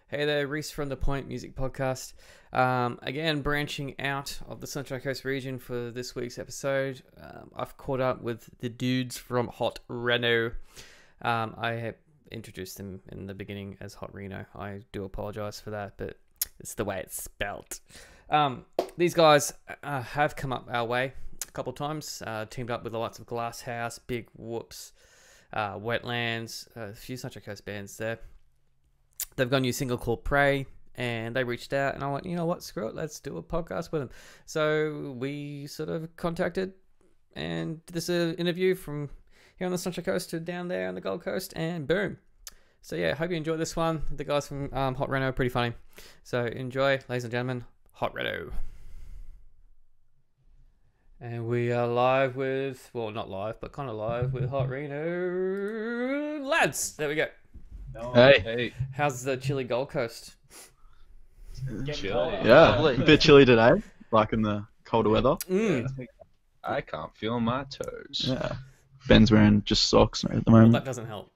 Hey there, Reese from the Point Music Podcast. Again, branching out of the Sunshine Coast region for this week's episode. I've caught up with the dudes from Hot Reno. I have introduced them in the beginning as Hot Reno. I do apologize for that, but it's the way it's spelt. These guys have come up our way a couple of times, teamed up with the likes of Glasshouse, Big Whoops, Wetlands, a few Sunshine Coast bands there. They've got a new single called Pray, and they reached out, and I went, you know what, screw it, let's do a podcast with them. So we sort of contacted and did this interview from here on the Sunshine Coast to down there on the Gold Coast, and boom. So yeah, hope you enjoyed this one. The guys from Hot Reno are pretty funny. So enjoy, ladies and gentlemen, Hot Reno. And we are live with, well, not live, but kind of live with Hot Reno lads. There we go. Hey. How's the chilly Gold Coast? Chilly. Yeah, a bit chilly today, like in the colder weather. I can't feel my toes. Yeah. Ben's wearing just socks at the Well, moment. that doesn't help.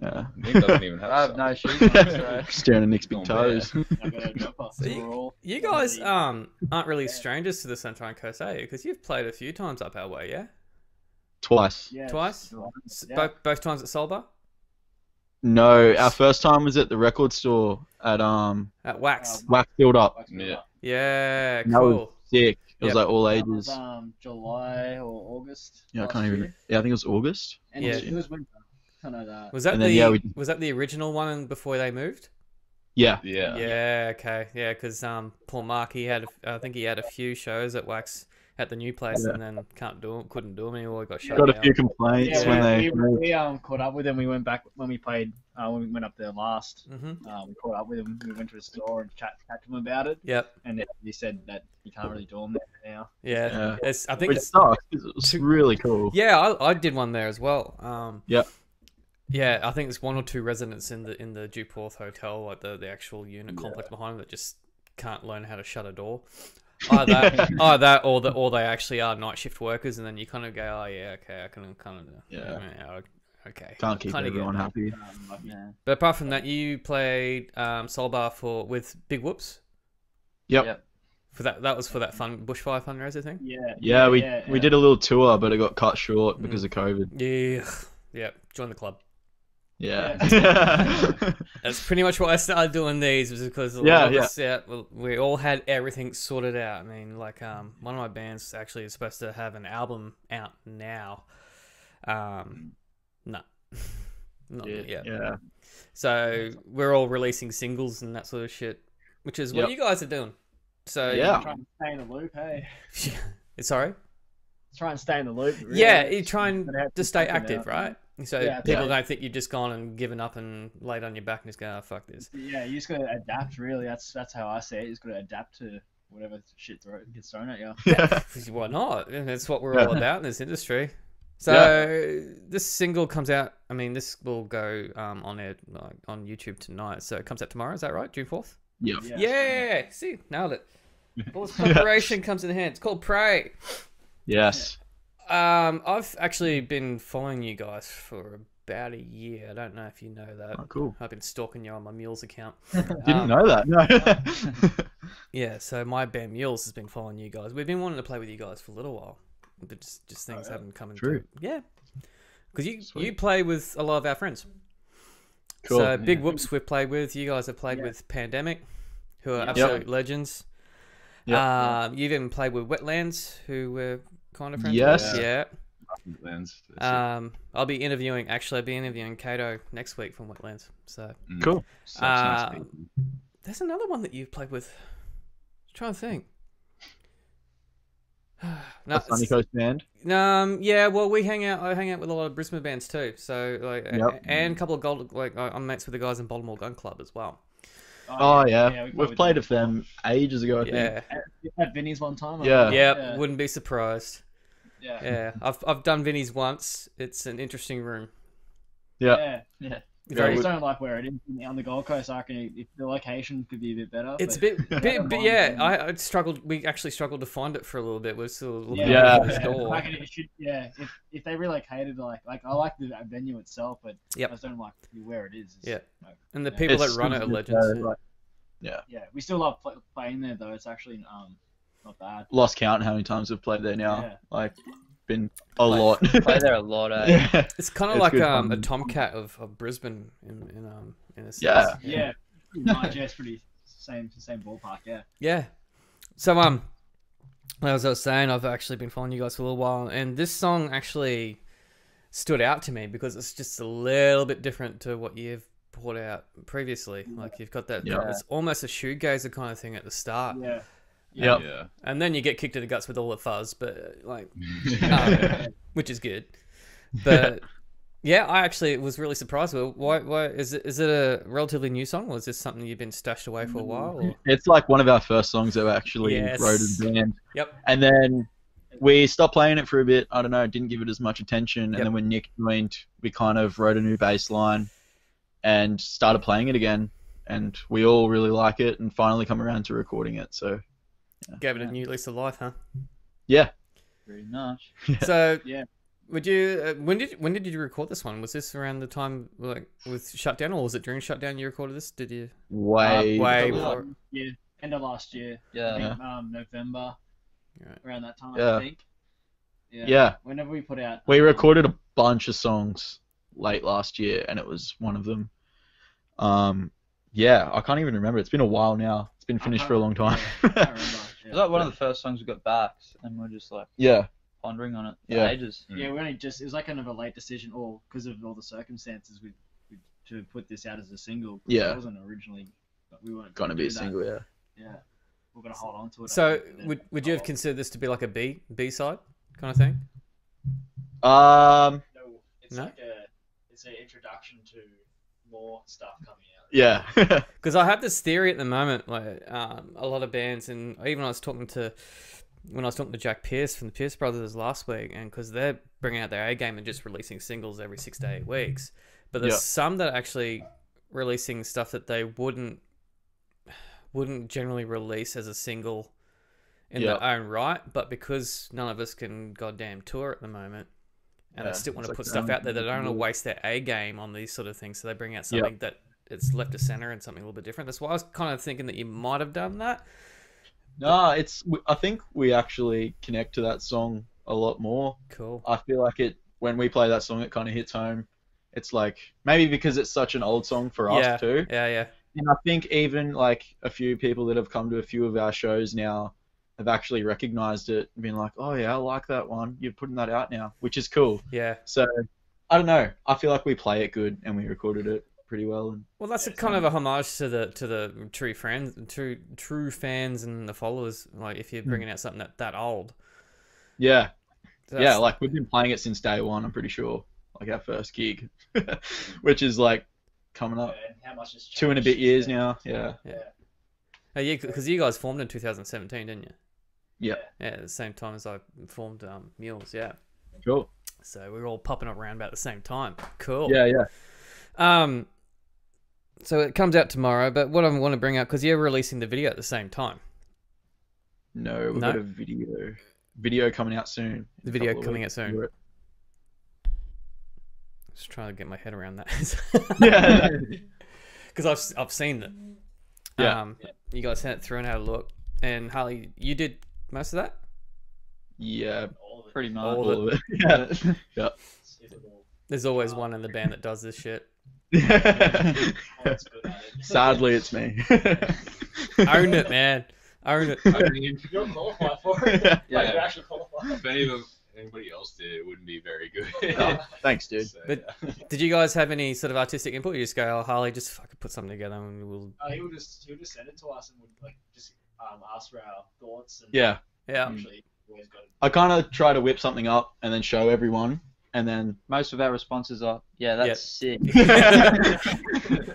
Yeah. Nick doesn't even have I have no socks. shoes on, so Staring at Nick's big Gone toes. I got a jumper. So So we're all You guys aren't really strangers to the Sunshine Coast, are you? Because you've played a few times up our way, yeah? Twice. yeah, Twice? Yeah. Both times at Solbar? No, our first time was at the record store at At Wax. Wax Filled Up. Yeah. Yeah, That was cool. sick. It was Yep. like all That was ages. July or August. Yeah, I last can't even. year. Yeah, I think it was August. And Yeah. it was winter. I know that. Was that And then, yeah, we- was that the original one before they moved? Yeah. Yeah. Yeah, okay. Yeah, because Paul Mark, I think he had a few shows at Wax at the new place, Yeah. and then couldn't do them anymore. He got shut Got a down. few complaints Yeah, when they. we caught up with him. We went back when we played. When we went up there last. Mm-hmm. We caught up with him. We went to the store and chat to him about it. Yep. And he said that you can't really do them there now. Yeah. Yeah. I think Which it's sucks. 'Cause it was really cool. yeah. I did one there as well. Yep. Yeah, I think there's one or two residents in the Dewporth Hotel, like the actual unit complex behind them, that just can't learn how to shut a door. Either that, or they actually are night shift workers, and then you kind of go, oh yeah, okay, I can kind of okay. Can't keep Kinda get everyone it. happy. Yeah. But apart from that, you played Soul Bar with Big Whoops. Yep. For that was for that bushfire fundraiser thing. Yeah. Yeah, we did a little tour, but it got cut short because of COVID. Yeah. Join the club. Yeah. That's pretty much why I started doing these, was because we all had everything sorted out. I mean, like one of my bands actually is supposed to have an album out now. No, not yet. Yeah. So we're all releasing singles and that sort of shit, which is what you guys are doing. So Yeah. Trying to stay in the loop, hey. Sorry. Try and stay in the loop. Really. Yeah, you try and But have to stay something active, out. right? So Yeah, people yeah. don't think you've just gone and given up and laid on your back and just go, oh, fuck this. Yeah, you just gotta adapt. Really, that's how I see it. You just gotta adapt to whatever shit gets thrown at you. Yeah. Why not? And that's what we're all about in this industry. So this single comes out. I mean, this will go on air on YouTube tonight. So it comes out tomorrow. Is that right? June 4th. Yep. Yeah. See, nailed it. All this preparation comes in hand. It's called Pray. Yes. I've actually been following you guys for about a year. I don't know if you know that. Oh, cool. I've been stalking you on my Mules account. Didn't know that. No. Yeah, so my band Mules has been following you guys. We've been wanting to play with you guys for a little while, but just things haven't come into True. Yeah, because you play with a lot of our friends. Cool. So Big Whoops we've played with. You guys have played with Pandemic, who are absolute legends. Yep. You've even played with Wetlands, who we're kind of friends Yes. with. Yeah. Lens. I'll be interviewing Kato next week from Wetlands. So Cool. Such nice people. there's another one that you've played with. I'm trying to think. No, Sunny Coast Band. yeah. Well, I hang out with a lot of Brisbane bands too. So like, Yep. and a couple of gold. Like I'm mates with the guys in Baltimore Gun Club as well. Oh yeah, we we've played with them ages ago. I think. Yeah, At Vinny's one time. Yeah. yeah. Wouldn't be surprised. Yeah. Yeah, I've done Vinny's once. It's an interesting room. Yeah. Yeah. If I I- just don't like where it is on the Gold Coast. I reckon if the location could be a bit better. it's a but bit yeah. I struggled. We actually struggled to find it for a little bit. We're still looking Yeah. for the store. I reckon it should, if they relocated, like I like the venue itself, but Yep. I just don't like where it is. It's, Yeah. like, And the yeah. people It's that run it are still legends. good, like, Yeah, we still love playing there though. It's actually not bad. lost count how many times we've played there now. Yeah. Like, been a Like, lot. Play there a lot, eh? Yeah. It's kind of It's like good a fun. Tomcat of Brisbane in a sense. Yeah. Yeah, pretty much. Yeah, it's pretty same ballpark. Yeah. Yeah. So as I was saying, I've actually been following you guys for a little while, and this song actually stood out to me because it's just a little bit different to what you've put out previously. Like you've got that, Yeah. it's almost a shoegazer kind of thing at the start, Yeah. Yep. Yeah. and then you get kicked in the guts with all the fuzz, but like, which is good. But yeah, I actually was really surprised. Why is it a relatively new song, or is this something you've been stashed away for a while? Or? It's like one of our first songs that we actually Yes. wrote as a band. Yep. And then we stopped playing it for a bit. I don't know, didn't give it as much attention. And Yep. then when Nick joined, we kind of wrote a new bass line and started playing it again. And we all really like it and finally come around to recording it. So, Gave it a new lease of life, huh? yeah. Pretty much. So Yeah. would you? When did you record this one? Was this around the time like with shutdown, or was it during shutdown you recorded this? Did you? Way. Way before. before. Yeah. End of last year. I Yeah. think, November. Right. Around that time, Yeah. I think. Yeah. Whenever we put out. We recorded a bunch of songs late last year, and it was one of them. Yeah, I can't even remember. It's been a while now. It's been finished for a long time. I can't remember. It was like one of the first songs we got back, and we're just like Yeah. pondering on it for Yeah. ages. Yeah, we only just, it was like kind of a late decision, or because of all the circumstances, we to put this out as a single. 'Cause Yeah. It wasn't originally, but we weren't Gonna be do a that. single, yeah. Yeah. We're going to hold on to it. I So think, and then would you have hold on. considered this to be like a B side kind of thing? No, it's No? like it's an introduction to more stuff coming out. Yeah. Because I have this theory at the moment, like a lot of bands, and even I was talking to Jack Pierce from the Pierce Brothers last week, and because they're bringing out their A game and just releasing singles every 6 to 8 weeks, but there's Yeah. some that are actually releasing stuff that they wouldn't generally release as a single in Yeah. their own right, but because none of us can goddamn tour at the moment, and Yeah, they still want it's to like put their stuff own out there, they thing to don't want to do. waste their A game on these sort of things, so they bring out something that it's left to center and something a little bit different. That's why I was kind of thinking that you might have done that. No, I think we actually connect to that song a lot more. Cool. I feel like when we play that song, it kind of hits home. It's like, maybe because it's such an old song for us too. Yeah. And I think even like a few people that have come to a few of our shows now have actually recognized it and been like, oh yeah, I like that one. You're putting that out now, which is cool. Yeah. So, I don't know. I feel like we play it good and we recorded it pretty well. And Well, that's Yeah, a kind of a homage to the true fans and the followers. Like if you're bringing out something that old. yeah, So yeah, like we've been playing it since day one, I'm pretty sure. Like our first gig, which is like coming up And how much has 2 and a changed bit years since then. now. Yeah. Oh, yeah, because you guys formed in 2017, didn't you? Yeah. Yeah, at the same time as I formed Mules. Yeah. Cool. So we were all popping up around about the same time. Cool. Yeah. So it comes out tomorrow, but what I want to bring up, because you're releasing the video at the same time. No, we've No? got a video coming out soon. The video coming out soon. Just trying to get my head around that. Yeah. Because I've seen it. Yeah. You guys sent it through and had a look. And Harley, you did most of that? Yeah, All of it. Pretty much. All all of it. Yeah. If it all- There's always one in the band that does this shit. That's good at it. Sadly, it's me. Own it, man. Own it. I mean, You're qualified for it. Yeah. Like, you're actually qualified. if anybody else did, it wouldn't be very good. Oh, thanks, dude. So, But- yeah. Did you guys have any sort of artistic input? You just go, oh, Harley, just fucking put something together and we'll... He would just send it to us and would like just ask for our thoughts. And Yeah, Yeah. Usually, always got I kind of try to whip something up and then show everyone, and then. Most of our responses are, yeah, that's sick.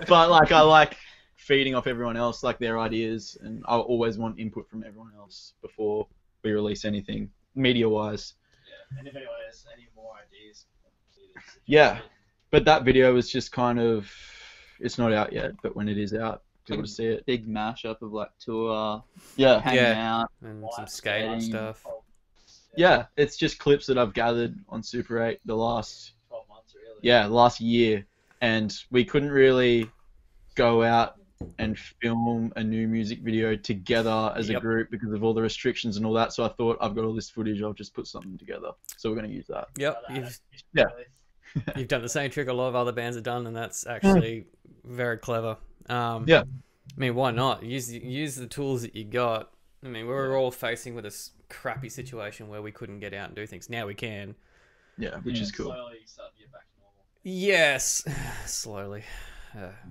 But like, I like feeding off everyone else, like their ideas, and I always want input from everyone else before we release anything, media-wise. And if anyone has any more ideas, please. Yeah. But that video was just kind of, it's not out yet, but when it is out, people to see it. Big mashup of like tour, Yeah. hanging Yeah. out. And some skate and stuff. Yeah, it's just clips that I've gathered on Super 8 the last 12 months, really. yeah, last year, and we couldn't really go out and film a new music video together as a Yep. group because of all the restrictions and all that. So I thought, I've got all this footage, I'll just put something together. So we're going to use that. Yep. Yeah. You've done the same trick a lot of other bands have done, and that's actually very clever. Yeah. I mean, why not? Use the tools that you got. I mean, we were all facing with this crappy situation where we couldn't get out and do things. Now we can. Yeah, which is cool. Slowly starting to get back to normal. Yes. Slowly.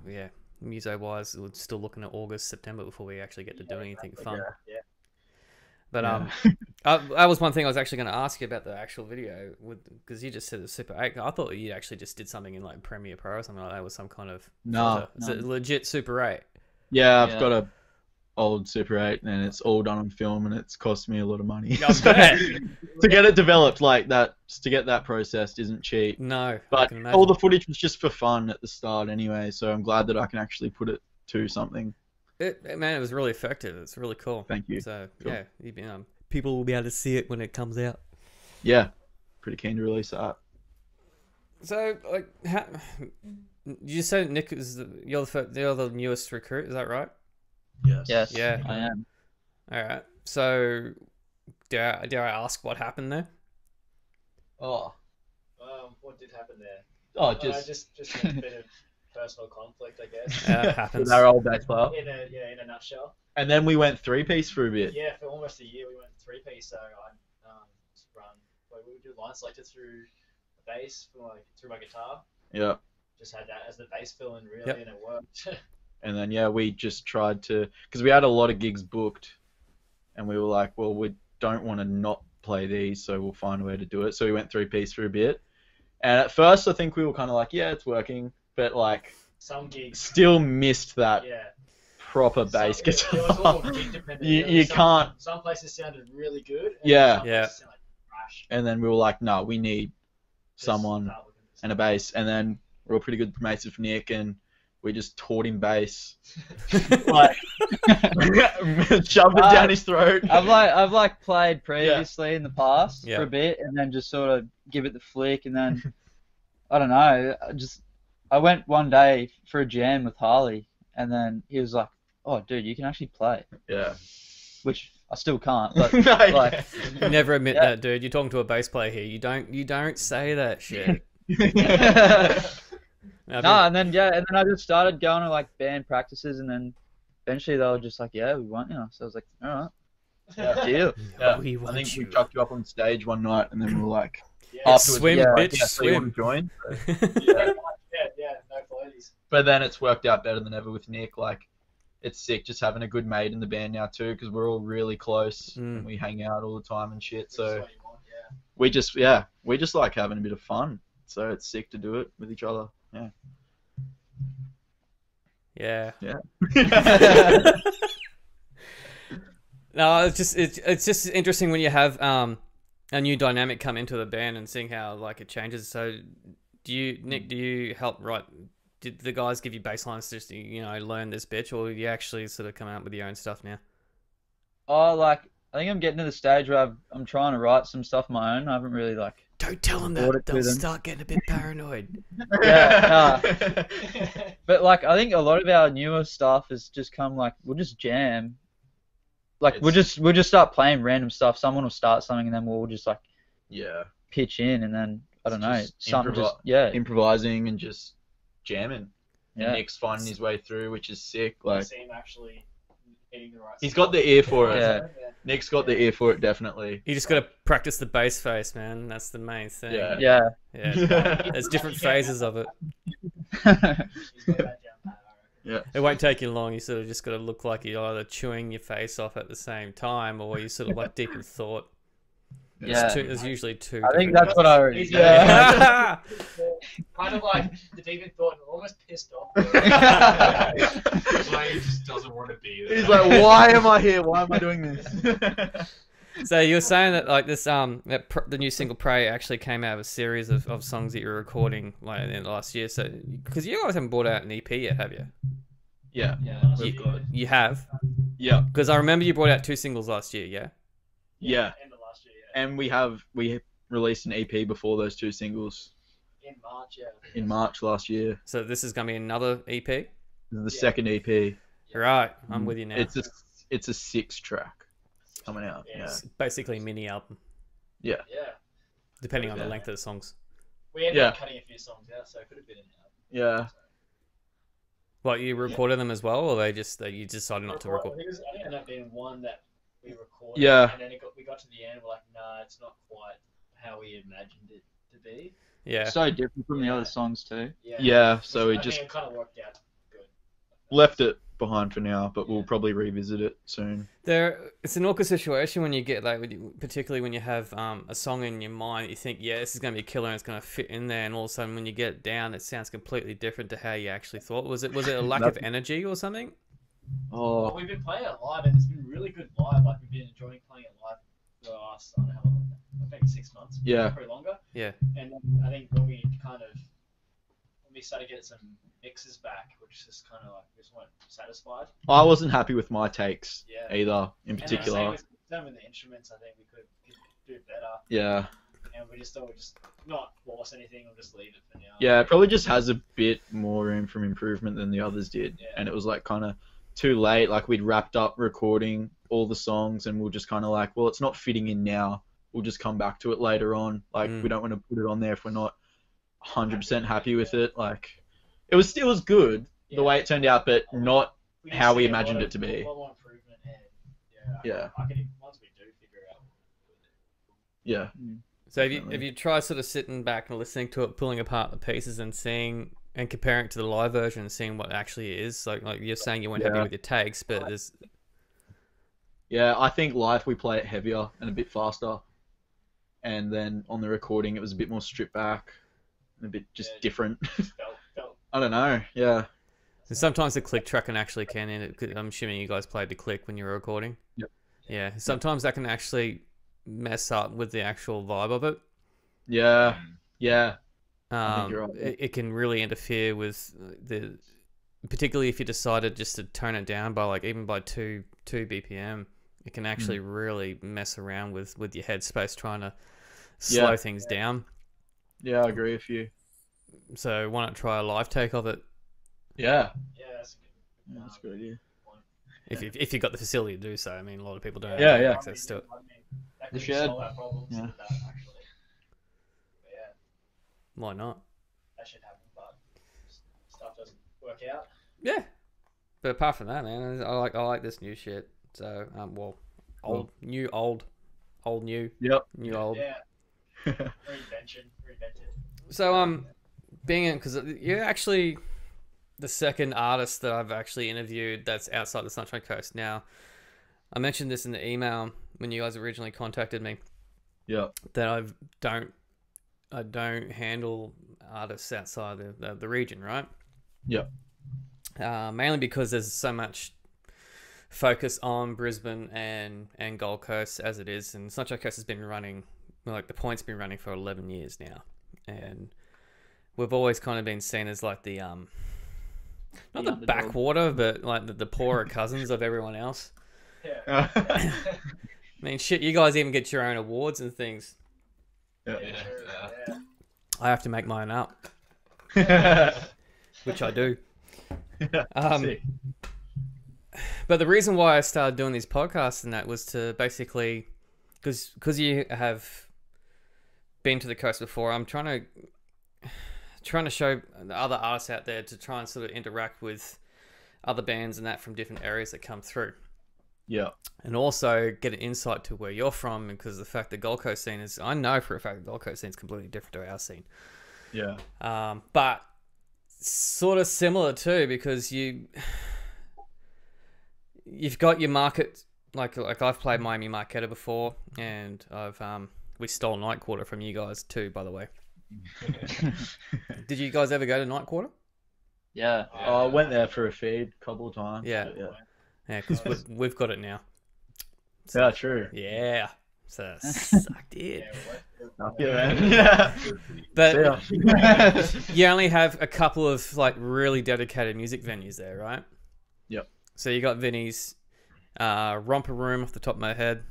Yeah. Muso-wise, we're still looking at August, September before we actually get to do anything fun. Yeah. But that was one thing I was actually going to ask you about the actual video, because you just said it's Super 8. I thought you actually just did something in like Premiere Pro or something like that with some kind of No. filter. Is it legit Super 8? Yeah, I've Yeah. got a old Super 8 and it's all done on film and it's cost me a lot of money. I bet. To get it developed like that, just to get that processed isn't cheap. No, I But can imagine. all the footage was just for fun at the start anyway, so I'm glad that I can actually put it to something. Man, it was really effective. It's really cool. Thank you. So Cool. yeah, people will be able to see it when it comes out. Yeah, pretty keen to release that. So like, you said Nick you're the newest recruit. Is that right? Yes, Yeah. I am. All right. So, dare I ask what happened there? Oh, What did happen there? just Just a bit of personal conflict, I guess. It happens. with our old bass player. In a nutshell. And then we went 3-piece for a bit. Yeah, for almost a year we went 3-piece. So I we would do line selector through the bass through my guitar. Yeah. Just had that as the bass fill in really, Yep. and it worked. And then we just tried to, because we had a lot of gigs booked, and we were like, well, we don't want to not play these, so we'll find a way to do it. So we went 3-piece for a bit, and at first I think we were kind of like, yeah, it's working, but like Some gigs. still missed that Yeah. proper bass It guitar. was all gig dependent. You really. can't. Some places sounded really good. And Yeah. Some Yeah. places sounded like trash. And then we were like, no, we need Just someone start looking for and a bass. And then we were pretty good mates with Nick, and we just taught him bass, like shoved it down his throat. I've played previously in the past Yeah. for a bit, and then just sort of give it the flick, and then I don't know. I went one day for a jam with Harley, and then he was like, "Oh, dude, you can actually play," Yeah. which I still can't. But No, like, Never admit Yeah. that, dude. You're talking to a bass player here. You don't say that shit. no, and then I just started going to like band practices, and then eventually they were just like, "Yeah, we want you." So I was like, "All right, deal." Yeah. We I want think we you. chucked you up on stage one night, and then we were like, Yeah. afterwards, Swim, yeah, bitch, yeah, so you swim. want to join? Yeah, no floaties. But then it's worked out better than ever with Nick. Like, it's sick just having a good mate in the band now too, because we're all really close and we hang out all the time and shit. Which is So what you want, yeah. we just like having a bit of fun. So it's sick to do it with each other. Yeah. Yeah. Yeah. No, it's just interesting when you have a new dynamic come into the band and seeing how like it changes. So, Nick, do you help write? Did the guys give you bass lines just to, learn this bitch, or you actually sort of come out with your own stuff now? Oh, I think I'm getting to the stage where I'm trying to write some stuff of my own. I haven't really Don't tell them Brought that. it to They'll them. start getting a bit paranoid. Yeah, but I think a lot of our newer stuff has just come we'll just jam. We'll just start playing random stuff. Someone will start something, and then we'll just Yeah. pitch in, and then I don't know, Just something improvising and just jamming. Yeah. And Nick's finding his way through, which is sick. I Like, see him actually hitting the right. he's got the ear for it. Yeah. Nick's got the ear for it, definitely. You just got to practice the bass face, man. That's the main thing. Yeah. Yeah. Yeah. There's different phases of it. He's got that jam pad, I reckon. It won't take you long. You sort of just got to look like you're either chewing your face off at the same time, or you're sort of like deep in thought. Yeah. There's usually two. I think different that's what I already. He's Yeah. kind of like the deep in thought and almost pissed off. It's like he just doesn't want to be there. He's like, why am I here? Why am I doing this? So you were saying that like this the new single "Pray" actually came out of a series of songs that you were recording like in the last year. So because you guys haven't brought out an EP yet, have you? Yeah. We've You, got it. you have, Yeah. because I remember you brought out 2 singles last year. Yeah. Yeah. End of last year, yeah. And we released an EP before those 2 singles In March, yeah. I think in that's- March last year. So this is gonna be another EP. This is the Yeah. second EP. Right. I'm with you now. It's a 6-track coming out. Yeah. It's basically a mini album, Yeah. depending on the Yeah. length of the songs. We ended up cutting a few songs out, so it could have been an album. Yeah. What, you recorded them as well, or you decided not to record? I think it ended up being one that we recorded. Yeah. And then we got to the end, we're like, nah, it's not quite how we imagined it to be. Yeah. So different from the Yeah. other songs too. Yeah, so we I just think it kind of worked out good. left it behind for now, but we'll probably revisit it soon. It's an awkward situation when you get like, particularly when you have a song in your mind that you think, yeah, this is going to be a killer and it's going to fit in there, and all of a sudden when you get it down, it sounds completely different to how you actually thought. Was it a lack of energy or something? Oh, Well, we've been playing it live, and it's been really good live. Like, we've been enjoying playing it live for the last, I don't know how long, maybe 6 months. Yeah. Probably longer. Yeah. And I think when we started getting some mixes back, which is kind of like, we just weren't satisfied. I wasn't happy with my takes Yeah. either, in And particular. same with the instruments, I think we could do better. Yeah. And we just thought we'd just not force anything, we'll just leave it for now. Yeah, it probably just has a bit more room for improvement than the others did. Yeah. And it was like kind of too late. Like we'd wrapped up recording all the songs and we're just kind of like, well, it's not fitting in now. We'll just come back to it later on. Like we don't want to put it on there if we're not 100% happy with it. Like it was good the way it turned out, but not We how just we see a imagined lot it to be. A lot more improvement, and Yeah. I can, once we do figure out. Yeah. So have you tried sort of sitting back and listening to it, pulling apart the pieces and seeing and comparing it to the live version and seeing what it actually is? Like you're saying you weren't happy with your takes, but there's... Yeah, I think live we play it heavier and a bit faster. And then on the recording it was a bit more stripped back and a bit just different. Felt I don't know. Yeah. And sometimes the click track can actually I'm assuming you guys played the click when you were recording. Yep. Yeah. Sometimes that can actually mess up with the actual vibe of it. Yeah. Yeah. I think you're right. It can really interfere with particularly if you decided just to tone it down by like even by 2 BPM. It can actually really mess around with your headspace trying to slow things down. Yeah, I agree with you. So why not try a live take of it Yeah. that's good. Yeah, that's a good idea. if you've got the facility to do so. I mean, a lot of people don't Yeah, have yeah. access to it. I mean, that The could shed. solve our problems Yeah. with that, actually. But yeah, Why not? that should happen, but stuff doesn't work out. Yeah. But apart from that, man, I like this new shit. So new, old, new, Yep. new, old. Yeah, reinvented. So being in, because you're actually the second artist that I've actually interviewed that's outside the Sunshine Coast. Now, I mentioned this in the email when you guys originally contacted me Yeah. that I don't handle artists outside the region, right? Yep. Mainly because there's so much focus on Brisbane and Gold Coast as it is, and Sunshine Coast has been running, like the Point's been running for 11 years now, and we've always kind of been seen as like the not the underdog. backwater, but like the poorer cousins of everyone else. Yeah. I mean, shit, you guys even get your own awards and things. Yeah. Yeah. I have to make mine up, which I do. Sick. But the reason why I started doing these podcasts and that was to basically, because you have been to the coast before, I'm trying to show the other artists out there to try and sort of interact with other bands and that from different areas that come through. Yeah. And also get an insight to where you're from, because the fact the Gold Coast scene is, I know for a fact the Gold Coast scene is completely different to our scene. Yeah. But sort of similar too, because you've got your market, like I've played Miami Marquetta before, and we stole Night Quarter from you guys too, by the way. Did you guys ever go to Night Quarter? Yeah. I went there for a feed a couple of times. Yeah. but yeah. Yeah, because we've got it now. Yeah, true. Yeah. So that sucked it. Yeah, man. Yeah. But Yeah. you only have a couple of like really dedicated music venues there, right? Yep. So you got Vinny's, Romper Room off the top of my head.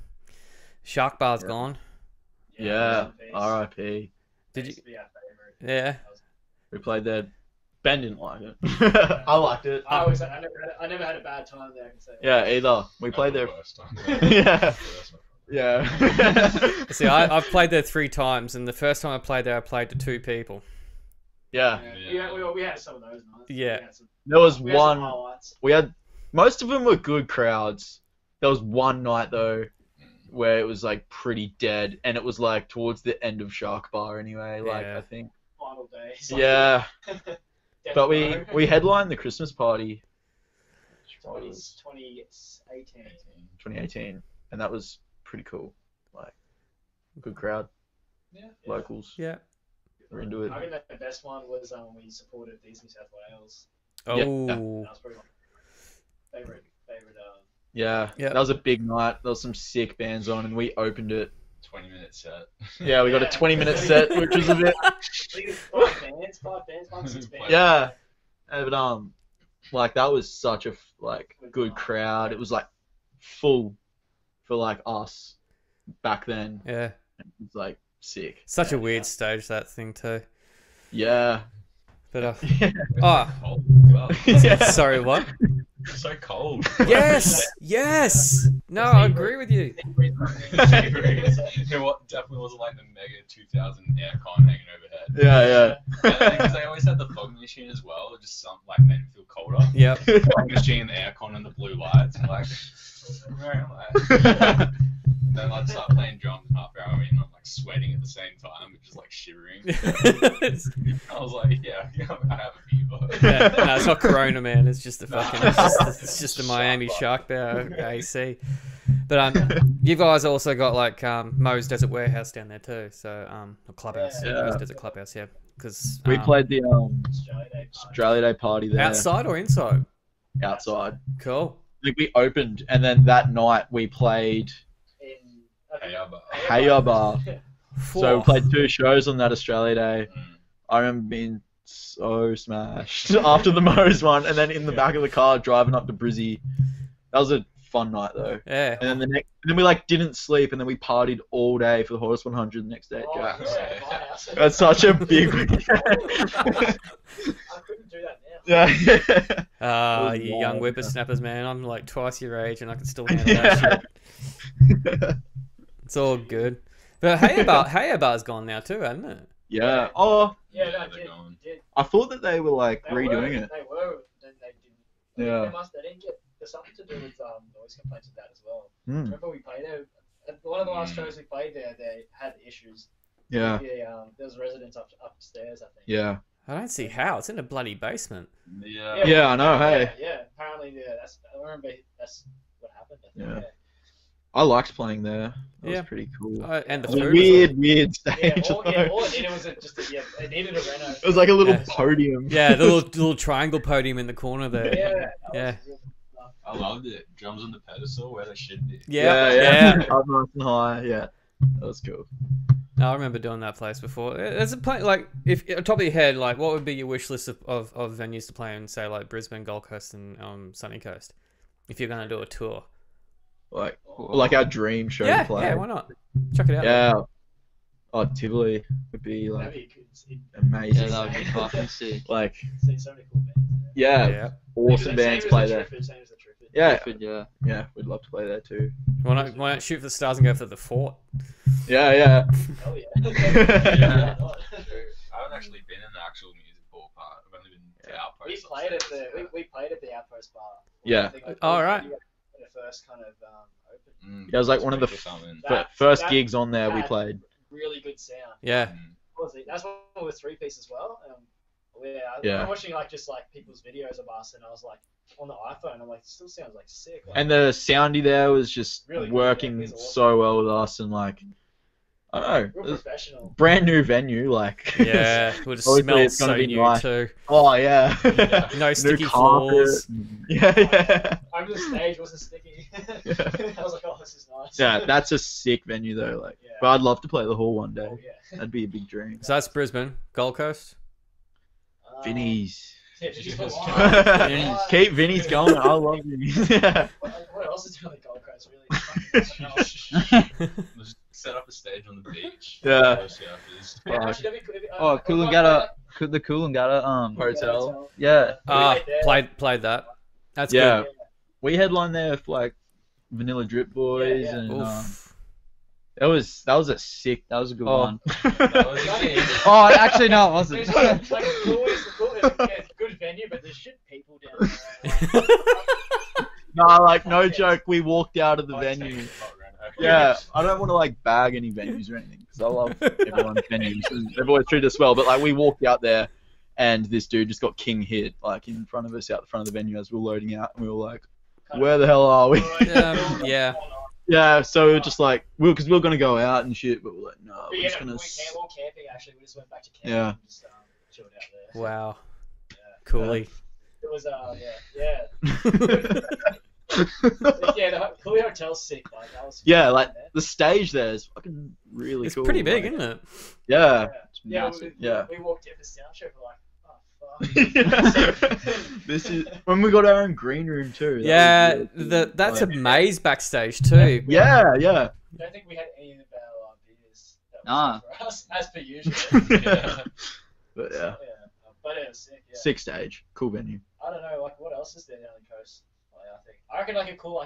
Shark Bar's gone. Yeah. R.I.P. Did you? Used to be our favorite. Yeah. We played there. Ben didn't like it. I liked it. I never had a bad time there. I can say. Yeah, either. We played there. Worst time. Yeah. Yeah. See, I've played there 3 times, and the first time I played there, I played to 2 people. Yeah. We had some of those nights. Yeah. There was We had some one. highlights. We had most of them were good crowds. There was one night though where it was like pretty dead, and it was like towards the end of Shark Bar anyway. Like Yeah. I think. Final days. Yeah. Death But row. we headlined the Christmas party. 2018. 2018, and that was pretty cool. Like, good crowd, Yeah. locals, Yeah. we're into it. I think that the best one was when we supported East New South Wales. Oh. Yeah. That was probably my favorite. Yeah, Yeah. that was a big night. There was some sick bands on, and we opened it. 20-minute set. Yeah, we got a 20-minute set, which was a bit. 5 bands, 6 bands. Yeah, but like that was such a good crowd. It was like full for like us back then. Yeah. It was like sick. Such a weird stage, that thing, too. Yeah. But, Oh. Cold as well. sorry, what? It's so cold. Yes! Yes! No, I agree with you. You know what? Definitely wasn't like the mega 2000 aircon hanging overhead. Yeah, Because they always had the fog machine as well. It just like made it feel colder. Yep. Fog machine, the aircon, and the blue lights. I'm like, where am I? And then I'd start playing drums in half hour in. I'm like sweating at the same time, but just like shivering. I was like, yeah, I have a fever. Yeah, no, it's not Corona, man. It's just the fucking. It's just the Miami Shark Bar AC. But you guys also got like Moe's Desert Warehouse down there too. So or Clubhouse, Yeah. Moe's Desert Clubhouse, yeah. Because we played the Australia Day. Australia Day party there outside or inside. outside. Cool. Like we opened, and then that night we played In Hayer Bar. So we played 2 shows on that Australia Day. Mm. I remember being so smashed after the Moe's one, and then in the back of the car driving up to Brizzy. That was a fun night though. Yeah. And then we like didn't sleep, and then we partied all day for the Horse 100 the next day at Oh, Jack's. yeah, my house. That's such a big weekend. I couldn't do that now. Yeah. Ah, was you wild, young yeah. whippersnappers, man. I'm like twice your age, and I can still handle that shit. It's all good. But Hayer Bar's gone now too, hasn't it? Yeah. Oh, Yeah, Yeah, no, they're did, gone. did. I thought that they were like They redoing were, it. They were, then they didn't. Yeah. They didn't get. There's something to do with noise complaints with that as well. Hmm. Remember we played there. At one of the last shows we played there, they had issues. Yeah. There was residents upstairs, I think. Yeah. I don't see how. It's in a bloody basement. Yeah. Yeah, I know. Hey, Yeah. Apparently, I remember that's what happened. I think, Yeah. I liked playing there. That Yeah. was pretty cool. And the It was a food. weird Yeah, stage. all it needed was it needed a Reno. It was like a little Yeah. podium. Yeah, the little triangle podium in the corner there. Yeah. Yeah. I loved it. Drums on the pedestal where they should be. Yeah. Up nice and high. Yeah, that was cool. No, I remember doing that place before. There's a place like, if on top of your head, like, what would be your wish list of venues to play in, say, like Brisbane, Gold Coast, and Sunny Coast, if you're gonna do a tour? Like our dream show Yeah, to play. yeah, why not? Check it out. Yeah. Oh, Tivoli would be That'd like be good. amazing. Yeah, that would be fucking sick. Like, See so many cool bands. yeah, Yeah. awesome bands play there. Same as the Trufford. Yeah, Yeah. yeah, we'd love to play there too. Why not shoot for the stars and go for the fort? Yeah, yeah. Hell yeah. Yeah. I haven't actually been in the actual music hall part. I've only been to Outpost. We played at we played at the Outpost bar. Yeah. I think we All right. when it first kind of opened. Yeah, it was like one of the something. first that- gigs on there we that- played. Really good sound. Yeah. That's one with 3-piece as well. Yeah. I'm watching just people's videos of us, and I was like on the iPhone. I'm like, it still sounds like sick. Like, And the soundy there was just Really good, working yeah, it was awesome. so well with us, and like, I don't know, real it was professional. brand new venue, like. Yeah. It would have Obviously smelled it's gonna so be new nice. too. Oh yeah. No New sticky carpet. floors. Yeah, yeah. I Over the stage wasn't sticky. I was like, oh, this is nice. Yeah, that's a sick venue though. Like, Yeah. but I'd love to play the Hall one day. Oh, yeah. That'd be a big dream. So that's Brisbane, Gold Coast. Vinny's. Yeah, did you put Vinny's. Keep Vinny's going. I love Vinny's. Yeah. What else is doing the Gold Coast, really? Just set up a stage on the beach. Yeah. Go surfers. Actually, that'd be cool. Oh, Coolangatta, the Coolangatta Hotel. yeah. Played that. That's Yeah. good. We headlined there with like Vanilla Drip Boys Yeah, yeah. and Oof. that was a sick. That was a good Oh. one. That was a game. Oh, actually no, it wasn't. It's like it's a good venue, but there's shit people down there. No, like no joke. We walked out of the Oh, venue. it's hot, Reno. Yeah, I don't want to like bag any venues or anything because I love everyone's venues. And they've always treated us well. But like we walked out there, and this dude just got king hit like in front of us out the front of the venue as we were loading out, and we were like, "Where the hell are we?" Yeah. Yeah, so we were just like, because we were gonna go out and shit, but we're like, no, But we're yeah, just gonna. we were camping actually. We just went back to camping Yeah. and just chilled out there. Wow. Yeah. Coolly. It was yeah. Yeah, the Cooley Hotel's sick. Like that was. Yeah, like man. the stage there is fucking really It's cool. pretty big, like, isn't it? Yeah. Yeah, massive. Yeah. we walked in for sound check. We're like, oh fuck. This is when we got our own green room too. That Yeah, was really cool. that's a Like- maze backstage too. Yeah. I don't think we had any of our beers. That was for us, as per usual. Yeah. But yeah, But it was sick. Yeah. sick stage, cool venue. I don't know, like what else is there down the coast? Like, I reckon like a cool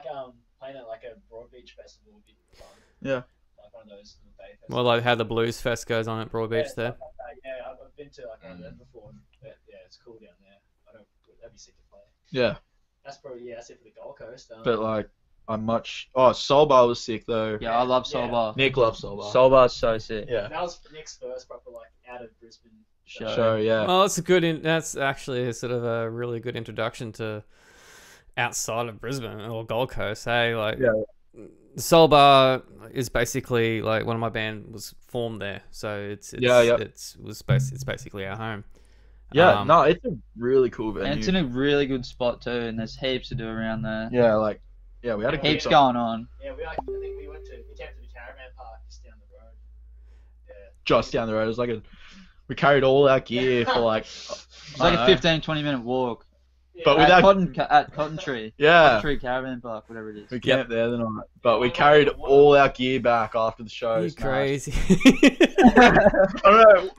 playing at like a Broad Beach festival would be fun. Yeah. Like one of those little day festivals. Well, like how the Blues Fest goes on at Broadbeach yeah, there. stuff like that. Yeah, I've been to like one of them before. But, yeah, it's cool down there. That'd be sick to play. Yeah, That's probably that's it for the Gold Coast. but like Soul Bar was sick though. Yeah, I love Soul Yeah. Bar. Nick loves Soul Bar. Soul Bar's so sick. Yeah. that was Nick's first proper like out of Brisbane show. Show, yeah. Well, it's a good. That's actually a sort of a really good introduction to outside of Brisbane or Gold Coast. Hey, like Yeah. Soul Bar is basically like one of my band was formed there, so it's basically our home. Yeah, no, it's a really cool venue. And it's in a really good spot too, and there's heaps to do around there. Yeah, like, yeah, we had a good Heaps time. going on. Yeah, I think we came to the caravan park just down the road. Yeah. Just down the road. It was like we carried all our gear for like, It's like a 15-20 minute walk. But Yeah. with that- At Cotton Tree. yeah, Cotton Tree Caravan Park, whatever it is. we camped there the night. But we carried all our gear back after the show. You It's nice. crazy. I don't know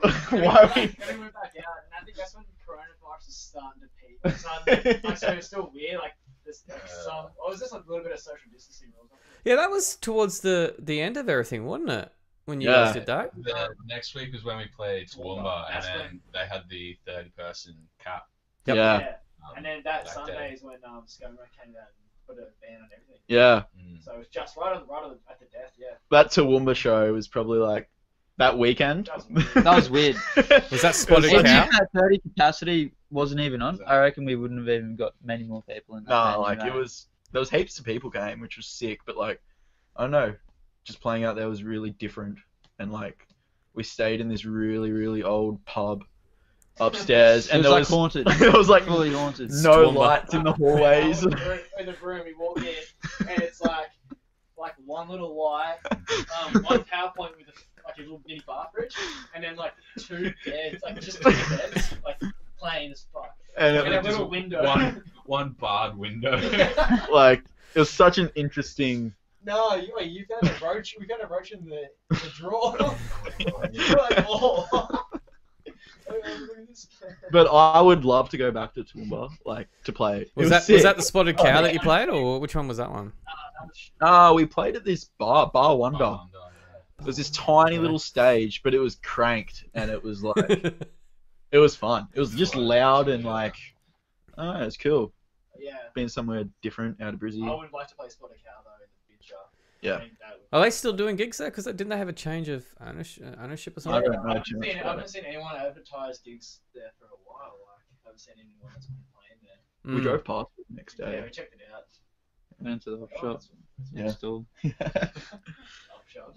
why we. Then we went back out, and I think that's when coronavirus was starting to peak. Like, so it's still weird. Like, there's some. Or was this like a little bit of social distancing rules? Yeah, that was towards the end of everything, wasn't it? When you Yeah. guys did that. The next week was when we played Toowoomba, and That's then when- they had the 30-person cap. Yep. Yeah, And then that That Sunday day. is when Scummer came out and put a ban on everything. yeah. Mm. So it was just right at the death. Yeah. That Toowoomba show was probably like that weekend. That was That weird. was weird. Was that Spotted It was Cow? If that 30 capacity wasn't even on, I reckon we wouldn't have even got many more people in that No, venue, like mate. it was. There was heaps of people came, which was sick. But like, I don't know, just playing out there was really different. And like, we stayed in this really, really old pub upstairs, It and was there like was haunted. there was like Fully haunted. no Toowoomba. lights in the hallways. In the room, we walk in, and it's like one little light, one PowerPoint with like a little mini bar fridge, and then like two beds, like just two beds, like plain as fuck, And and a it was little window. One barred window. like it was such an interesting. No, you got a roach. We got a roach in the drawer. You're like, oh. Look at this. But I would love to go back to Toowoomba, like to play. It Was that sick. the Spotted Cow that you played, or which one was that one? We played at this bar Wonder. Oh, no, It was this tiny little stage, but it was cranked, and it was like it was fun. It was just loud and like, oh, it was cool. Yeah. Being somewhere different out of Brizzy. I would like to play Spotted Cow though in the future. Yeah. I think that would... Are they still doing gigs there? Because didn't they have a change of ownership or I something? don't know I too much I about haven't it. seen anyone advertise gigs there for a while. Like, I haven't seen anyone that's been playing there. We Mm. drove past it the next Yeah, day. we checked it out. Went to the Oh, shop. Yeah. Still. Up shop.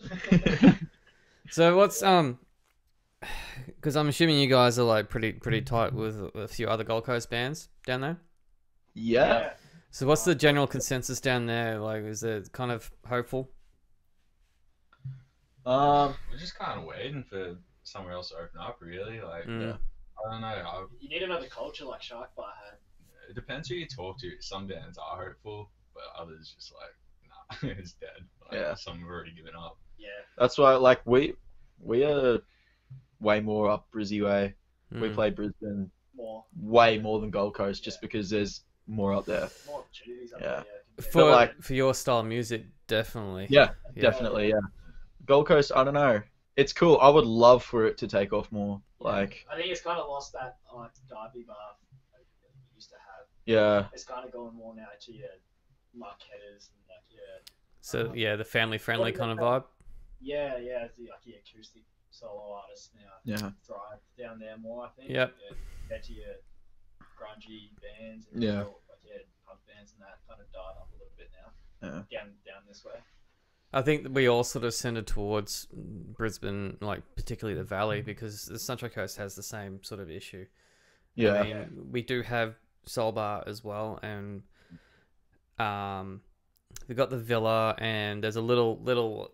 So what's because I'm assuming you guys are like pretty tight with a few other Gold Coast bands down there. Yeah. So what's the general consensus down there? Like, is it kind of hopeful? Um, We're just kind of waiting for somewhere else to open up, really. Like, Mm. I don't know. You need another culture like Shark Bar had. It depends who you talk to. Some bands are hopeful, but others just like, nah, it's dead. Like, Yeah. Some have already given up. Yeah. that's why like we are way more up Brizzy way. We Mm. play Brisbane More way more than Gold Coast just because there's more up there. more opportunities up Yeah. there. Yeah. For like- for your style of music, definitely. Yeah, definitely, yeah. Gold Coast, I don't know. It's cool. I would love for it to take off more. Like, I think it's kind of lost that like Derby bar like, that we used to have. yeah, It's kind of going more now to your Marquetters and like So yeah, the family friendly kind of vibe. yeah, it's the, like your acoustic solo artists now yeah, thrive down there more. I think. Yep. Yeah, compared to your grungy bands and Yeah. like punk bands and that kind of died off a little bit now. yeah. Down this way. I think that we all sort of centered towards Brisbane, like particularly the Valley, because the Sunshine Coast has the same sort of issue. Yeah. I mean, we do have Soul Bar as well, and we've got the Villa, and there's a little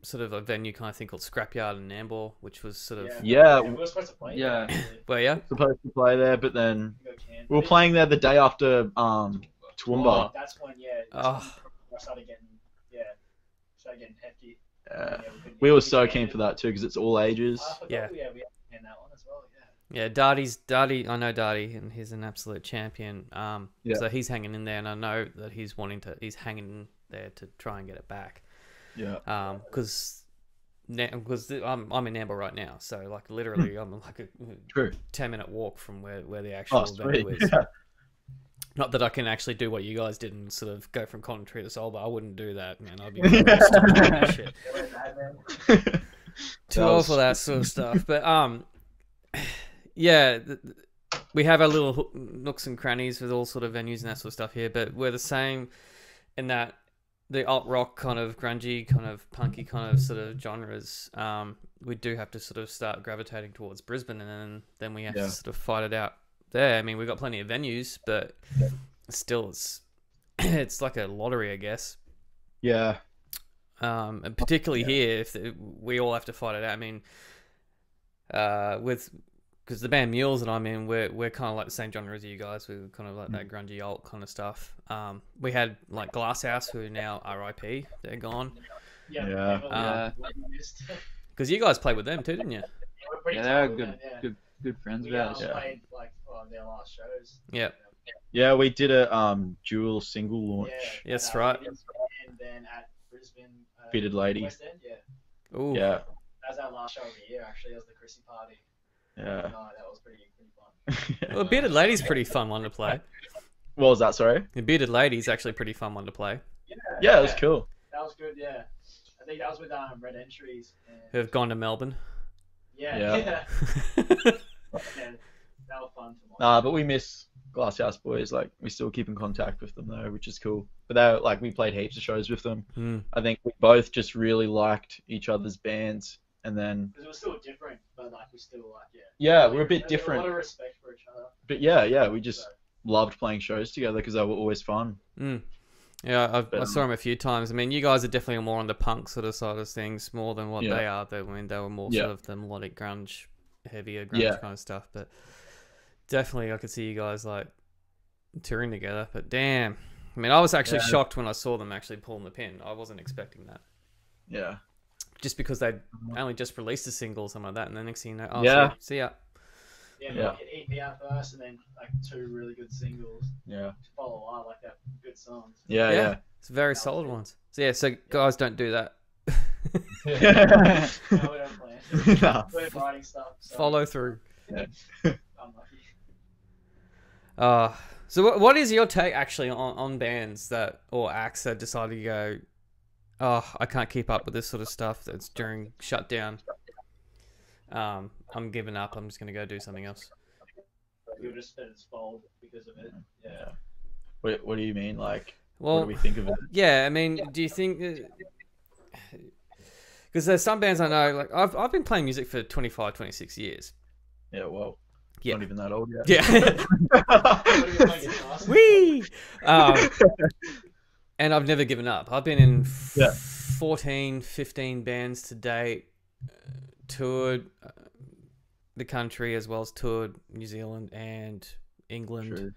sort of a venue kind of thing called Scrapyard in Nambour, which was sort of Yeah, we were supposed to play. Yeah. there, actually. well, yeah, supposed to play there, but then We got canned. we were playing there the day after Toowoomba. That's when that's Oh. when I started getting hefty. Yeah. Yeah, couldn't We get were any so canned. keen for that too because it's all ages. I forgot, Yeah. we had that one as well. Yeah. yeah. Darty, I know Darty, and he's an absolute champion. Yeah. So he's hanging in there, and I know that he's hanging in there to try and get it back. Yeah. Because I'm in Nambour right now, so like literally I'm like a True. 10-minute walk from where the actual Oh, sweet. venue is. Yeah. Not that I can actually do what you guys did and sort of go from Coventry to Soul Bar. I wouldn't do that, man. I'd be stupid shit. Too old for that sort of stuff. But yeah, we have our little nooks and crannies with all sort of venues and that sort of stuff here. But we're the same in that the alt rock kind of grungy, kind of punky kind of sort of genres. We do have to sort of start gravitating towards Brisbane, and then we have to sort of fight it out there. I mean, we've got plenty of venues, but still, it's like a lottery, I guess. Yeah. And particularly here, we all have to fight it out. I mean, because the band Mules that I'm in, we're kind of like the same genre as you guys. We're kind of like that grungy alt kind of stuff. We had like Glasshouse, who are now RIP. They're gone. Yeah. Because you guys played with them too, didn't you? Yeah, they're good friends of We ours. played like on their last shows. Yeah. Yeah, we did a dual single launch. Yeah, Yes, and, right. And then at Brisbane, Fitted Lady. West End, yeah. Ooh. Yeah. That was our last show of the year, actually. That was the Chrissy party. Yeah. No, that was pretty fun. Well, Bearded Lady's pretty fun one to play. What was that, sorry? The Bearded Lady's actually pretty fun one to play. Yeah, it was cool. That was good, yeah. I think that was with Red Entries. And, Who have gone to Melbourne. yeah, Yeah. yeah. Yeah, that was fun to watch. Nah, but we miss Glasshouse boys. Like, we still keep in contact with them though, which is cool. But they like we played heaps of shows with them. Mm. I think we both just really liked each other's bands, and then Because it was still different, but like we still like, yeah. yeah, we're a bit There's different. A lot of respect for each other. But yeah, we just So, loved playing shows together because they were always fun. Mm. Yeah, I But, saw them a few times. I mean, you guys are definitely more on the punk sort of side of things, more than what Yeah. they are. They were more Yeah. sort of the melodic grunge, heavier grunge Yeah. kind of stuff. But definitely, I could see you guys like touring together. But damn, I mean, I was actually Yeah. shocked when I saw them actually pulling the pin. I wasn't expecting that, Yeah. just because they only just released a single, something like that, and the next thing you know, oh, Yeah. see ya. yeah, Yeah. like an EP out first, and then like 2 really good singles Yeah. to follow on, like that good songs. Yeah. Yeah. It's very solid ones. So yeah, so guys, don't do that. Yeah. No, we don't plan. Nah. We're writing stuff. So Follow through. I'm lucky. So what is your take actually on bands that or acts that decide to go, oh, I can't keep up with this sort of stuff that's during shutdown. I'm giving up. I'm just gonna go do something else. You'll just let it fold because of it. Yeah. What do you mean? Like, what Well, do we think of it? yeah. I mean, do you think? Because there's some bands I know. Like I've been playing music for 25, 26 years. Yeah. Well. Yeah. Not even that old yet. Yeah. Whee! And I've never given up. I've been in 14, 15 bands to date, toured the country as well as toured New Zealand and England. True.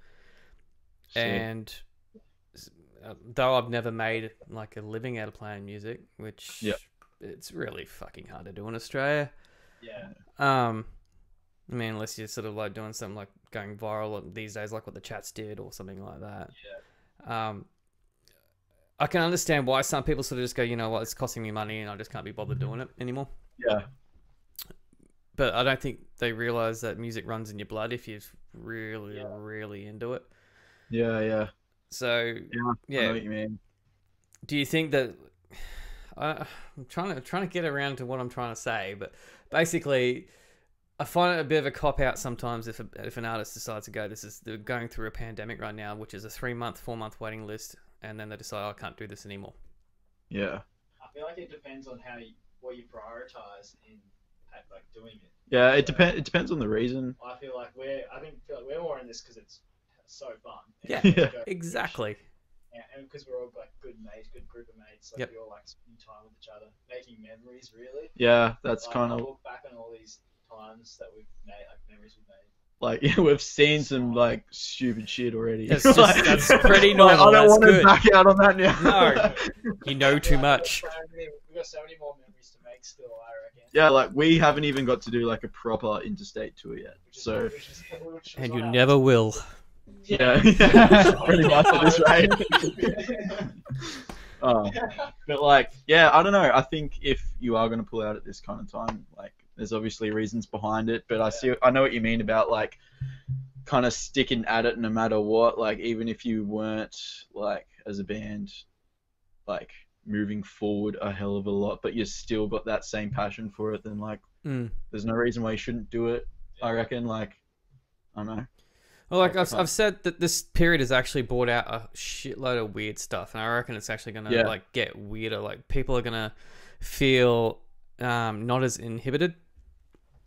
And though I've never made like a living out of playing music, which it's really fucking hard to do in Australia. Yeah. I mean, unless you're sort of like doing something like going viral these days, like what the Chats did or something like that. Yeah. I can understand why some people sort of just go, you know what, it's costing me money and I just can't be bothered doing it anymore. Yeah. But I don't think they realize that music runs in your blood if you're really, really into it. Yeah, yeah. So, I know what you mean. do you think that... I'm trying to get around to what I'm trying to say, but basically... I find it a bit of a cop-out sometimes if an artist decides to go, they're going through a pandemic right now, which is a 3-month, 4-month waiting list, and then they decide, I can't do this anymore. Yeah. I feel like it depends on what you prioritize in like doing it. Yeah, it depends on the reason. I feel like we're more in this because it's so fun. Yeah, Yeah. Exactly. Yeah, and because we're all like good mates, good group of mates, like we all like spending time with each other, making memories. Really. Yeah, that's Like, kind I of look back on all these times that we've made, like memories we've made. like we've seen some like stupid shit already. That's pretty normal. I don't That's want to good. back out on that now. No, you know too much. We've got so many more memories to make still, I reckon. Yeah, like we haven't even got to do like a proper interstate tour yet. So And you never will. yeah, pretty much at this rate. But like, yeah, I don't know. I think if you are going to pull out at this kind of time, like, there's obviously reasons behind it. But I know what you mean about like, kind of sticking at it no matter what. Like, even if you weren't like as a band, like moving forward a hell of a lot, but you still got that same passion for it, then like, there's no reason why you shouldn't do it. I reckon. Like, I don't know. Well, like I've said that this period has actually brought out a shitload of weird stuff, and I reckon it's actually gonna like get weirder. Like people are gonna feel not as inhibited.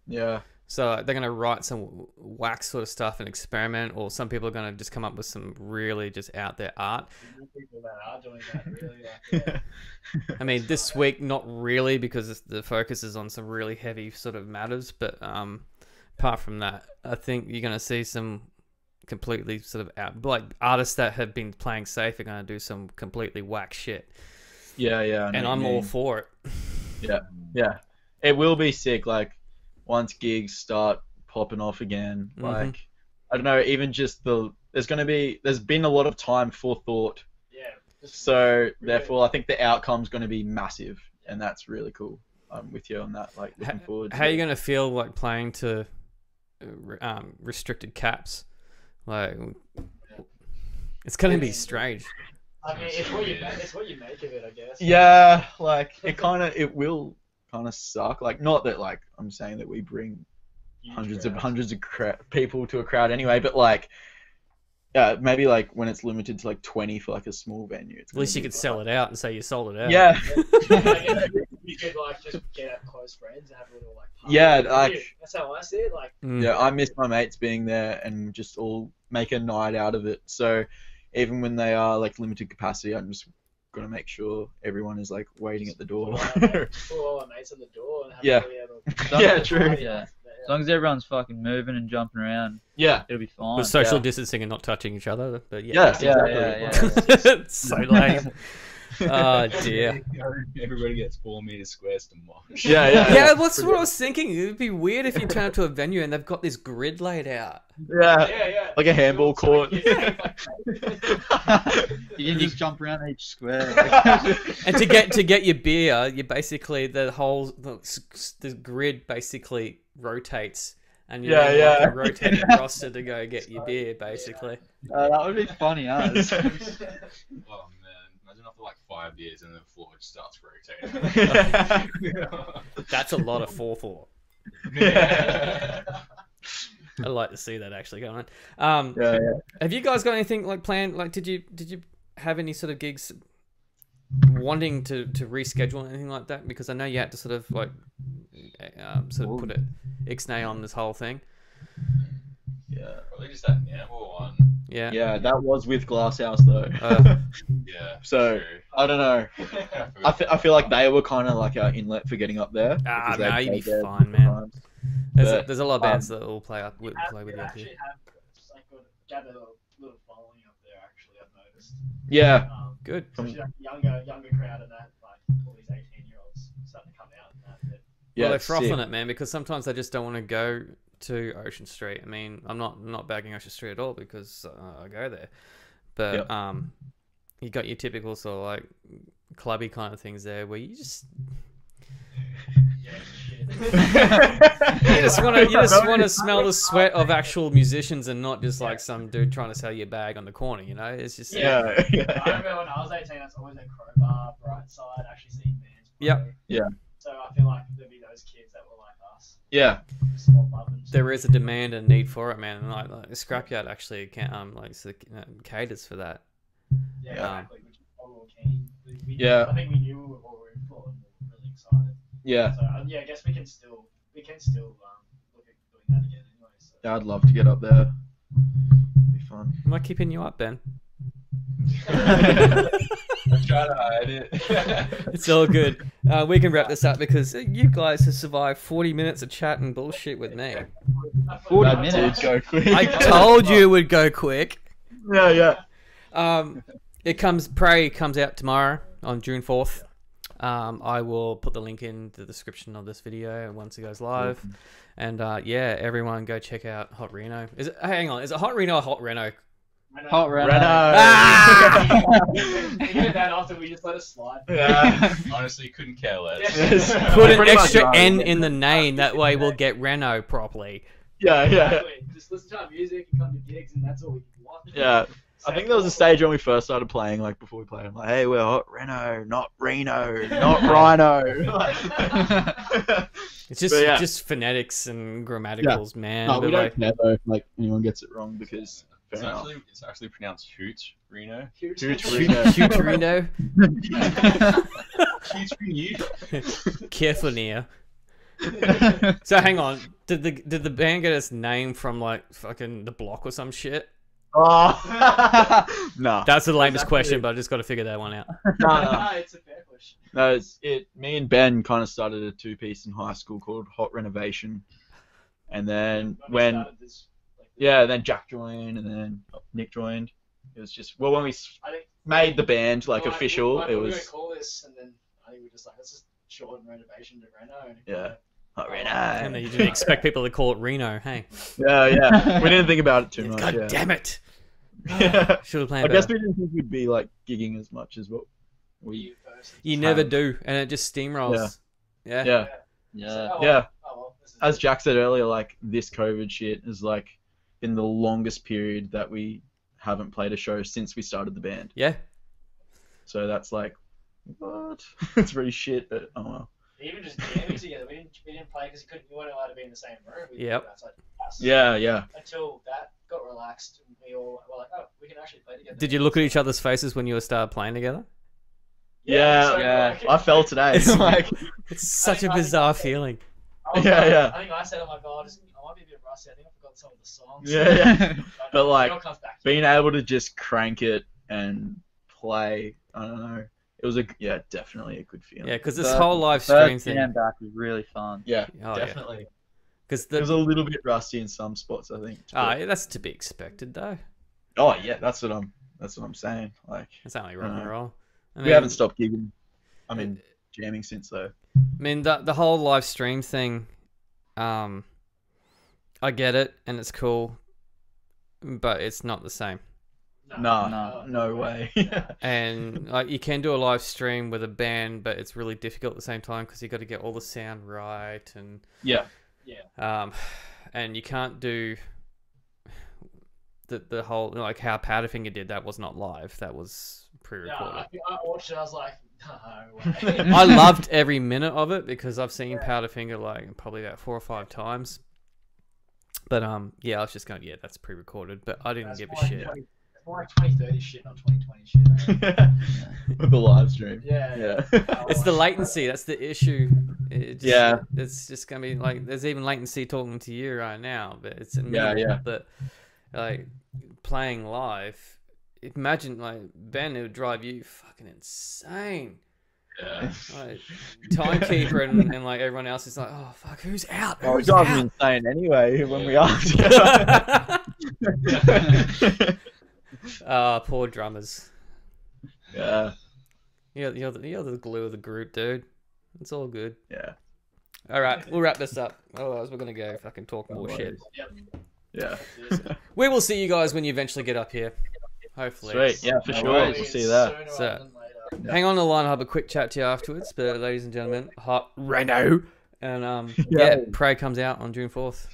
Yeah. So they're gonna write some whack sort of stuff and experiment, or some people are gonna just come up with some really just out there art. People that are doing that really. Like, I mean, this week not really because the focus is on some really heavy sort of matters, but apart from that, I think you're gonna see some completely sort of out, like artists that have been playing safe are going to do some completely whack shit. Yeah, yeah. And I'm all for it. Yeah, yeah. It will be sick, like, once gigs start popping off again. Like, I don't know, even just there's been a lot of time for thought. yeah. So, therefore, I think the outcome's going to be massive, and that's really cool. I'm with you on that, like, looking forward to How are you going to feel, like, playing to restricted caps? Like, it's gonna be strange. I mean, it's what you make of it, I guess. Yeah, like it will kind of suck. Like, not that like I'm saying that we bring hundreds of people to a crowd anyway, but like, maybe like when it's limited to like 20 for like a small venue. At least you could sell it out and say you sold it out. Yeah. You could like just get out close friends and have a little like. Yeah, like that's how I see it. Like. Yeah, I miss my mates being there and just all make a night out of it. So even when they are like limited capacity, I'm just gonna make sure everyone is like waiting at the door. Pull all our mates at the door and have Yeah. Yeah, true. Yeah. As long as everyone's fucking moving and jumping around, Yeah. it'll be fine. With social distancing and not touching each other, but Yes, Yeah, exactly. It's so lame. Oh dear. Everybody gets 4 meters squares to mosh. Yeah, yeah. Yeah, that's what I was thinking. It would be weird if you turn up to a venue and they've got this grid laid out. Yeah. Yeah. Like a handball court. You can just jump around each square. And to get your beer, you basically the grid basically rotates, and you need like a rotating roster to go get your beer, basically. That would be funny, huh? Oh man, imagine after like 5 years and the floor just starts rotating. That's a lot of forethought. Yeah. I'd like to see that actually going on. Have you guys got anything like planned? Like, did you have any sort of gigs wanting to reschedule anything like that? Because I know you had to sort of like put an ixnay on this whole thing. Yeah. Probably just that Namble one. Yeah. Yeah, that was with Glasshouse though. Yeah. So, true. I don't know. I feel like they were kind of like our inlet for getting up there. Ah, because they'd no, you'd be played there fine, man. times. There's a lot of um, bands that will play You with you up actually here. have like gathered a little following up there. Actually, I've noticed. Yeah. Good. Especially like younger crowd and that, like all these 18-year-olds starting to come out and that. But Yeah, Well, they it's froth sick. on it, man, because sometimes they just don't want to go to Ocean Street. I mean, I'm not bagging Ocean Street at all because I go there, but Yep. you got your typical sort of like clubby kind of things there where you just yeah, shit. you just want to smell the sweat of actual musicians and not just like some dude trying to sell you a bag on the corner. You know, it's just Yeah. I remember when I was 18, that's always at Crowbar, Brightside, actually seeing bands play. Yep. Yeah. So I feel like there'd be those kids that were like us. Yeah. Just small buttons. There is a demand and need for it, man, and like the scrapyard actually caters for that. Yeah, Yeah. exactly. Which is all we were keen. Yeah. I think we knew what we were in for and we were really excited. Yeah. So yeah, I guess we can still look at doing that again anyway. So. Yeah, I'd love to get up there. Be fun. Am I keeping you up, Ben? I'm trying to hide it. It's all good. We can wrap this up because you guys have survived 40 minutes of chat and bullshit with me. 40 That minutes. did go quick. I told you it would go quick. Yeah. Prey comes out tomorrow on June 4th. I will put the link in the description of this video once it goes live. And yeah, everyone go check out Hot Reno. Hang on, is it Hot Reno or Hot Reno? Hot Reno. Ah! We did that after we just let it slide. Yeah. Honestly, couldn't care less. Yes. Put an Pretty much extra right. N in the name. That way we'll get Reno properly. Yeah. Exactly. Just listen to our music and come to gigs, and that's all we want. Yeah. I think there was a stage when we first started playing, like before we played, I'm like, hey, we're Hot Reno, not Reno, not Rhino. It's just But yeah. just phonetics and grammaticals, man. No, But we like, don't care though if like anyone gets it wrong because fair It's enough. actually pronounced Hoots, Reno. Huge Reno. Reno. Reno. Hoots Reno. Careful, Nia. So hang on, did the band get its name from like fucking the Block or some shit? Oh. No. That's the lamest Exactly. question, but I just got to figure that one out. No, It's a fair question. no, it's it. Me and Ben kind of started a two-piece in high school called Hot Renovation, and then we when started this, like, then Jack joined, and then Nick joined. It was just when we I think made the band like well, official, we it were was gonna call this, and then I think we were just like, let's just shorten renovation to Reno. And Yeah. Hot And then Reno. you didn't expect people to call it Reno, hey? Yeah. We didn't think about it too much. God yeah. damn it! Yeah. Should have I planned guess better. we didn't think we'd be like gigging as much as what we. You first. You never do, and it just steamrolls. Yeah. Yeah. Yeah. Oh, well. Yeah. Oh, well, this is As it. Jack said earlier, like this COVID shit is like been the longest period that we haven't played a show since we started the band. Yeah. So that's like, what? It's pretty shit, but oh well. Even just jamming together, we didn't play because you weren't allowed to be in the same room. We Yep. did outside the house. Yeah. Until that got relaxed, and we all were like, oh, we can actually play together. Did you look at each other's faces when you started playing together? Yeah. I fell today. Like, It's such a bizarre feeling. Yeah. I think I said, oh my god, I might be a bit rusty. I think I forgot some of the songs. Yeah. But, it like, all comes back. being able to just crank it and play, I don't know. It was definitely a good feeling. Yeah, because this First- whole live stream First thing. jam back was really fun. Yeah, Oh, yeah. definitely. Because It was a little bit rusty in some spots, I think. that's to be expected, though. Oh yeah, that's what I'm saying. Like It's only rock and roll. I we mean, haven't stopped gigging. I mean, jamming since though. I mean, the whole live stream thing, I get it, and it's cool, but it's not the same. No way. And like, you can do a live stream with a band, but it's really difficult at the same time because you got to get all the sound right, and Yeah. and you can't do the whole like how Powderfinger did. That was not live. That was pre-recorded. I watched it. I was like, no way. I loved every minute of it because I've seen Powderfinger like probably about 4 or 5 times. But yeah, I was just going, yeah, that's pre-recorded, but I didn't give a shit. More like 2030 shit, not 2020 shit. With the live stream. Yeah. Yeah. It's the latency. That's the issue. Yeah. It's just gonna be like there's even latency talking to you right now, but it's in Yeah. But like playing live, imagine like Ben, it would drive you fucking insane. Yeah. Like, timekeeper and like everyone else is like, oh fuck, who's out? Oh, it Who's drives me out? insane anyway when we are together. Poor drummers. Yeah. You're the glue of the group, dude. It's all good. Yeah. All right, we'll wrap this up. Otherwise, we're gonna go fucking talk more shit. Yeah. We will see you guys when you eventually get up here. Hopefully. Sweet. Yeah, for No sure. worries. We'll see you there. Sooner So- rather than later. Hang on the line. I'll have a quick chat to you afterwards. But ladies and gentlemen, hot Reno, and Yeah. Prey comes out on June 4th.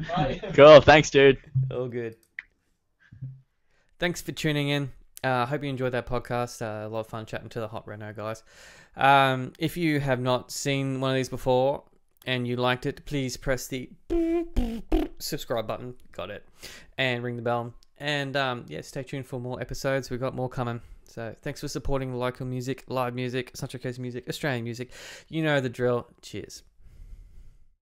Bye. Cool. Thanks, dude. All good. Thanks for tuning in. Hope you enjoyed that podcast. A lot of fun chatting to the hot Reno guys. If you have not seen one of these before and you liked it, please press the subscribe button. Got it. And ring the bell. And stay tuned for more episodes. We've got more coming. So thanks for supporting local music, live music, Central Coast music, Australian music. You know the drill. Cheers.